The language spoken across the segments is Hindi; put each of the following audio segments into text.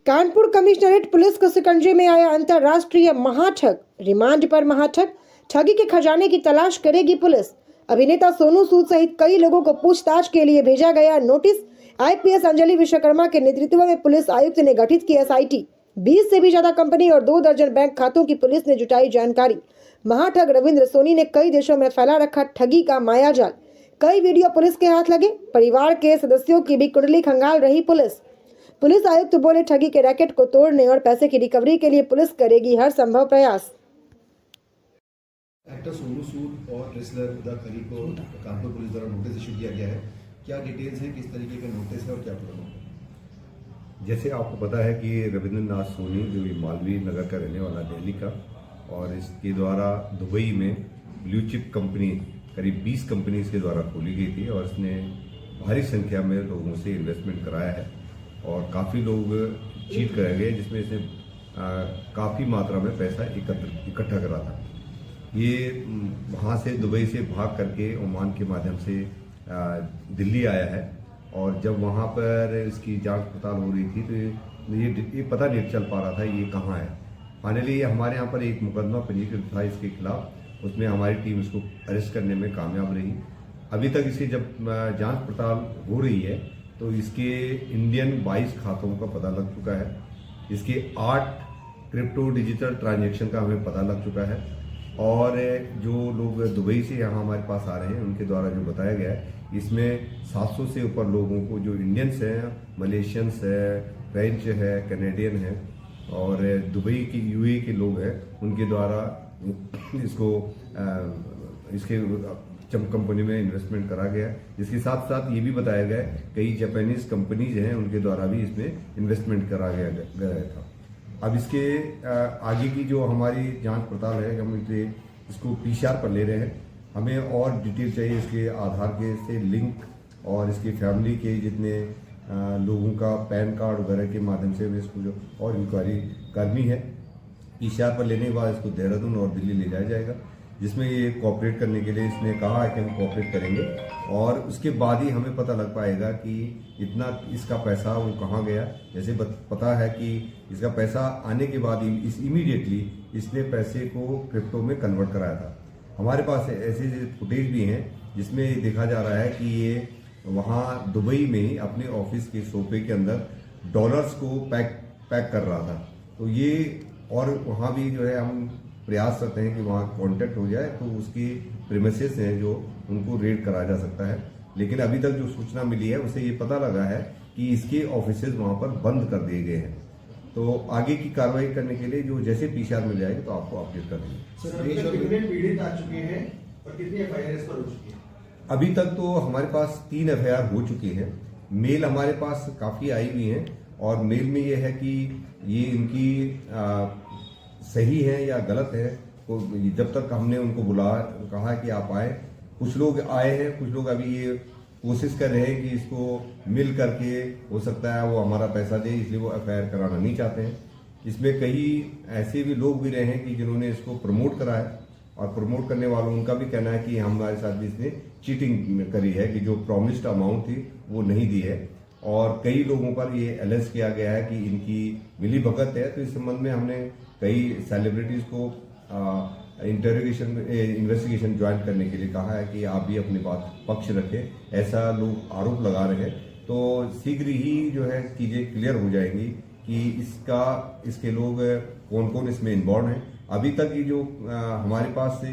कानपुर कमिश्नरेट पुलिस को शिकंजे में आया अंतर्राष्ट्रीय महाठग। रिमांड पर महाठग। ठगी के खजाने की तलाश करेगी पुलिस। अभिनेता सोनू सूद सहित कई लोगों को पूछताछ के लिए भेजा गया नोटिस। आईपीएस अंजलि विश्वकर्मा के नेतृत्व में पुलिस आयुक्त ने गठित की एसआईटी। 20 से भी ज्यादा कंपनी और 2 दर्जन बैंक खातों की पुलिस ने जुटाई जानकारी। महाठग रविंद्र सोनी ने कई देशों में फैला रखा ठगी का मायाजाल। कई वीडियो पुलिस के हाथ लगे। परिवार के सदस्यों की भी कुंडली खंगाल रही पुलिस आयुक्त बोले, ठगी के रैकेट को तोड़ने और पैसे की रिकवरी के लिए पुलिस करेगी हर संभव प्रयास। एक्टर सोनू सूद और रेसलर हुदा खरी को कानपुर पुलिस द्वारा नोटिस इशू किया गया है। क्या डिटेल्स हैं, किस तरीके का नोटिस है और क्या प्रॉब्लम? जैसे आपको पता है कि रविंद्रनाथ सोनी जो मालवीय नगर का रहने वाला दिल्ली का, और इसके द्वारा दुबई में ब्लू चिप कंपनी करीब 20 कंपनी इसके द्वारा खोली गई थी और इसने भारी संख्या में लोगों से इन्वेस्टमेंट कराया है और काफ़ी लोग चीट कराए गए, जिसमें इसने काफ़ी मात्रा में पैसा इकट्ठा करा था। ये वहाँ से दुबई से भाग करके ओमान के माध्यम से दिल्ली आया है और जब वहाँ पर इसकी जांच पड़ताल हो रही थी तो ये पता नहीं चल पा रहा था ये कहाँ है। फाइनली हमारे यहाँ पर एक मुकदमा पंजीकृत था इसके खिलाफ, उसमें हमारी टीम इसको अरेस्ट करने में कामयाब रही। अभी तक इसकी जब जांच पड़ताल हो रही है तो इसके इंडियन 22 खातों का पता लग चुका है। इसके 8 क्रिप्टो डिजिटल ट्रांजैक्शन का हमें पता लग चुका है और जो लोग दुबई से यहाँ हमारे पास आ रहे हैं उनके द्वारा जो बताया गया है, इसमें 700 से ऊपर लोगों को, जो इंडियंस हैं, मलेशियंस है, फ्रेंच है, कैनेडियन है और दुबई की यूएई के लोग हैं, उनके द्वारा इसके कंपनी में इन्वेस्टमेंट करा गया है। इसके साथ साथ ये भी बताया गया है कई जापानीज कंपनीज हैं उनके द्वारा भी इसमें इन्वेस्टमेंट करा गया था। अब इसके आगे की जो हमारी जांच पड़ताल है, हम इसको पीसीआर पर ले रहे हैं। हमें और डिटेल चाहिए इसके आधार के से लिंक और इसकी फैमिली के जितने लोगों का पैन कार्ड वगैरह के माध्यम से हमें इसको जो और इंक्वायरी करनी है। पीसीआर पर लेने के बाद इसको देहरादून और दिल्ली ले जाया जाएगा, जिसमें ये कोऑपरेट करने के लिए इसने कहा है कि हम कोऑपरेट करेंगे और उसके बाद ही हमें पता लग पाएगा कि इतना इसका पैसा वो कहाँ गया। जैसे पता है कि इसका पैसा आने के बाद इमीडिएटली इसने पैसे को क्रिप्टो में कन्वर्ट कराया था। हमारे पास ऐसे फुटेज भी हैं जिसमें देखा जा रहा है कि ये वहाँ दुबई में ही अपने ऑफिस के सोफे के अंदर डॉलर्स को पैक कर रहा था। तो ये और वहाँ भी जो है हम प्रयास करते हैं कि वहाँ कांटेक्ट हो जाए तो उसकी प्रीमिसेस हैं जो उनको रेड करा जा सकता है। लेकिन अभी तक जो सूचना मिली है उसे ये पता लगा है कि इसके ऑफिसेज वहाँ पर बंद कर दिए गए हैं। तो आगे की कार्रवाई करने के लिए जो जैसे पीसीआर मिल जाएगी तो आपको अपडेट कर देंगे। सर, अभी तक कितने पीड़ित आ चुके हैं और कितनी एफआईआर पर हो चुकी है? अभी तक तो हमारे पास 3 एफआईआर हो चुकी है। मेल हमारे पास काफ़ी आई हुई हैं और मेल में ये है कि ये इनकी सही है या गलत है, तो जब तक हमने उनको कहा कि आप आए, कुछ लोग आए हैं, कुछ लोग अभी ये कोशिश कर रहे हैं कि इसको मिल करके हो सकता है वो हमारा पैसा दे, इसलिए वो एफआईआर कराना नहीं चाहते हैं। इसमें कई ऐसे भी लोग भी रहे हैं कि जिन्होंने इसको प्रमोट करा है और प्रमोट करने वालों उनका भी कहना है कि हमारे साथ भी इसने चीटिंग करी है कि जो प्रॉमिस्ड अमाउंट थी वो नहीं दी है और कई लोगों पर ये एलेज किया गया है कि इनकी मिली भगत है। तो इस संबंध में हमने कई सेलिब्रिटीज को इन्वेस्टिगेशन ज्वाइन करने के लिए कहा है कि आप भी अपनी बात पक्ष रखें। ऐसा लोग आरोप लगा रहे हैं तो शीघ्र ही जो है चीजें क्लियर हो जाएंगी कि इसके लोग कौन कौन इसमें इन्वॉल्व हैं। अभी तक ये जो हमारे पास से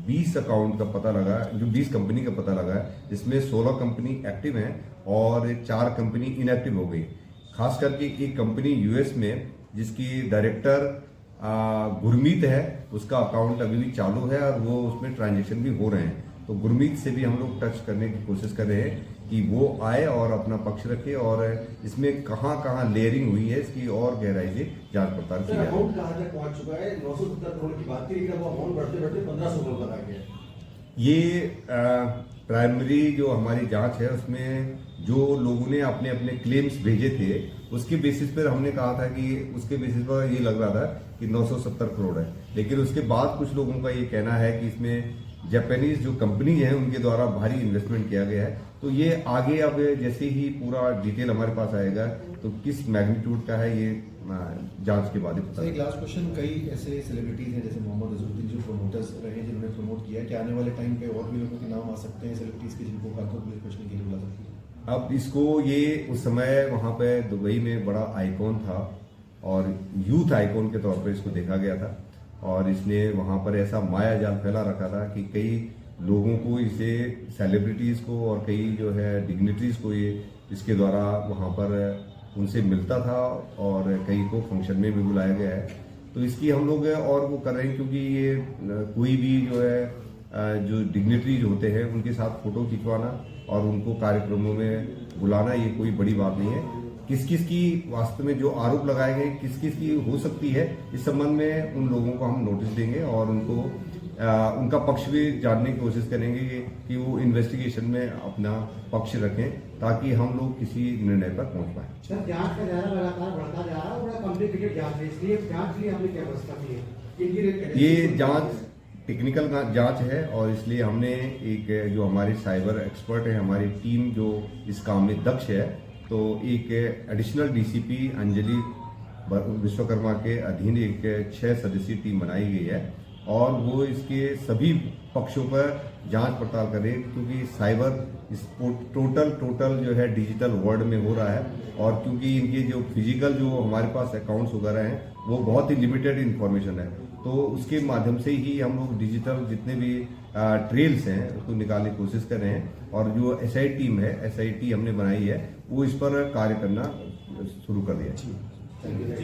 20 अकाउंट का पता लगा है, जो 20 कंपनी का पता लगा है, जिसमें 16 कंपनी एक्टिव हैं और 4 कंपनी इनएक्टिव हो गई। खास करके एक कंपनी यूएस में जिसकी डायरेक्टर गुरमीत है, उसका अकाउंट अभी भी चालू है और वो उसमें ट्रांजैक्शन भी हो रहे हैं। तो गुरमीत से भी हम लोग टच करने की कोशिश कर रहे हैं कि वो आए और अपना पक्ष रखे और इसमें कहाँ लेयरिंग हुई है इसकी और गहराई से जांच पड़ताल की जाए। अमाउंट कहाँ तक पहुंच चुका है? 970 करोड़ की बात की, वो अमाउंट बढ़ते 1500 करोड़ तक आ गया। ये प्राइमरी जो हमारी जांच है उसमें जो लोगों ने अपने अपने क्लेम्स भेजे थे उसके बेसिस पर हमने कहा था कि उसके बेसिस पर ये लग रहा था कि 970 करोड़ है। लेकिन उसके बाद कुछ लोगों का ये कहना है कि इसमें जापानीज जो कंपनी है उनके द्वारा भारी इन्वेस्टमेंट किया गया है। तो ये आगे अब जैसे ही पूरा डिटेल हमारे पास आएगा तो किस मैग्नीट्यूड का है ये जांच के बाद ही पता सर, एक लास्ट क्वेश्चन, कई ऐसे सेलिब्रिटीज हैं जैसे मोहम्मद अजहरुद्दीन जो प्रोमोटर्स रहे जिन्होंने प्रमोट किया, क्या आने वाले टाइम पे और भी लोगों के नाम आ सकते हैं सेलिब्रिटीज के जिनको खासतौर पुलिस क्वेश्चनिंग के लिए बुला सकती है? अब इसको ये उस समय वहां पे दुबई में बड़ा आइकॉन था और यूथ आइकॉन के तौर पर इसको देखा गया था और इसने वहां पर ऐसा माया जाल फैला रखा था कि कई लोगों को इसे सेलिब्रिटीज को और कई जो है डिग्निटरीज को ये इसके द्वारा वहां पर उनसे मिलता था और कई को फंक्शन में भी बुलाया गया है। तो इसकी हम लोग और वो कर रहे हैं क्योंकि ये कोई भी जो है जो डिग्निटरीज होते हैं उनके साथ फोटो खिंचवाना और उनको कार्यक्रमों में बुलाना ये कोई बड़ी बात नहीं है। किस किस की वास्तव में जो आरोप लगाए गए किस किस की हो सकती है इस संबंध में उन लोगों को हम नोटिस देंगे और उनको उनका पक्ष भी जानने की कोशिश करेंगे कि वो इन्वेस्टिगेशन में अपना पक्ष रखें ताकि हम लोग किसी निर्णय पर पहुंच पाए। सर, जांच का दायरा लगातार बढ़ता जा रहा है, बड़ा कॉम्प्लिकेटेड जांच है, इसलिए जांच के लिए हमने क्या व्यवस्था की है? ये जांच टेक्निकल जांच है और इसलिए हमने एक जो हमारे साइबर एक्सपर्ट है हमारी टीम जो इस काम में दक्ष है तो एक एडिशनल डीसीपी अंजलि विश्वकर्मा के अधीन एक 6 सदस्यीय टीम बनाई गई है और वो इसके सभी पक्षों पर जांच पड़ताल करे क्योंकि साइबर इस टोटल जो है डिजिटल वर्ल्ड में हो रहा है और क्योंकि इनके जो फिजिकल जो हमारे पास अकाउंट्स वगैरह हैं वो बहुत ही लिमिटेड इंफॉर्मेशन है तो उसके माध्यम से ही हम लोग डिजिटल जितने भी ट्रेल्स हैं उसको निकालने की कोशिश कर रहे हैं और जो एसआई टीम है एसआईटी हमने बनाई है वो इस पर कार्य करना शुरू कर दिया है।